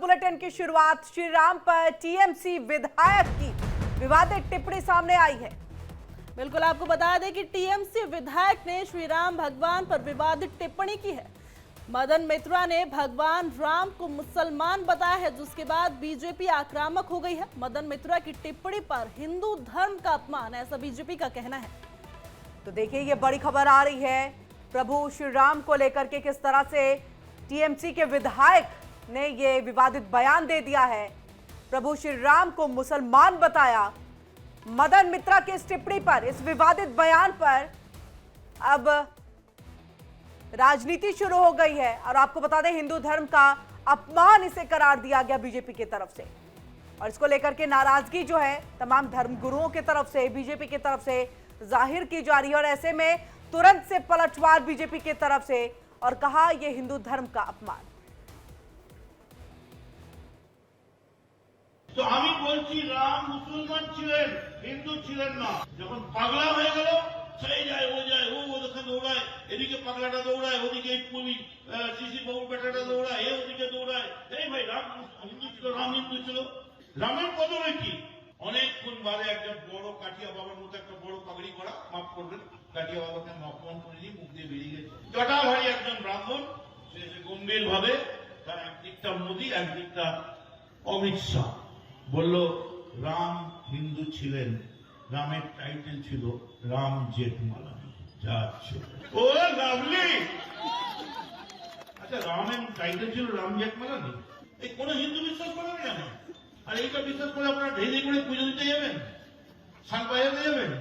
Bulletin की शुरुआत श्री राम पर टीएमसी विधायक की विवादित टिप्पणी सामने आई है। बिल्कुल आपको बता दें कि टीएमसी विधायक ने श्री राम भगवान पर विवादित टिप्पणी की है। मदन मित्रा ने भगवान राम को मुसलमान बताया है, जिसके बाद बीजेपी आक्रामक हो गई है। मदन मित्रा की टिप्पणी पर हिंदू धर्म का अपमान, ऐसा बीजेपी का कहना है। तो देखिए, ये बड़ी खबर आ रही है प्रभु श्री राम को लेकर के, किस तरह से टीएमसी के विधायक ने ये विवादित बयान दे दिया है। प्रभु श्री राम को मुसलमान बताया। मदन मित्रा की इस टिप्पणी पर, इस विवादित बयान पर अब राजनीति शुरू हो गई है और आपको बता दें, हिंदू धर्म का अपमान इसे करार दिया गया बीजेपी की तरफ से। और इसको लेकर के नाराजगी जो है तमाम धर्मगुरुओं की तरफ से, बीजेपी की तरफ से जाहिर की जा रही है। और ऐसे में तुरंत से पलटवार बीजेपी की तरफ से और कहा यह हिंदू धर्म का अपमान। তো আমি বলছি রাম মুসলমান ছিলেন, হিন্দু ছিলেন না। যখন পাগলা হয়ে গেল, সেই যায় ও যায়, ও ওদিকে দৌড়ায়, এদিকে পাগলাটা দৌড়ায়, ওদিকে সিসি বাবুর বেটাটা দৌড়ায়, এ ওদিকে দৌড়ায়। এই ভাই রাম হিন্দু ছিল, রাম হিন্দু ছিল। রামের বদলে কি? অনেকক্ষণ বাদে একজন বড় কাটিয়া বাবার মতো একটা বড় পাগড়ি করা, মাফ করবেন, কাটিয়া বাবাকে অপমান করেনি, মুখ দিয়ে বেরিয়ে গেছে। জটাধারী একজন ব্রাহ্মণ, সে গম্ভীর ভাবে তার একদিকটা মোদী, একদিকটা অমিত শাহ বলল রাম হিন্দু ছিলেন, রামের টাইটেল ছিল রাম জেঠমালানি। ও লাভলি। আচ্ছা, রামের টাইটেল ছিল রাম জেঠমালানি, এই কোন হিন্দু বিশ্বাস করে না জানে। আর এইটা বিশ্বাস করে আপনারা ঢেলে করে পুজো দিতে যাবেন, শাক বাজাতে যাবেন।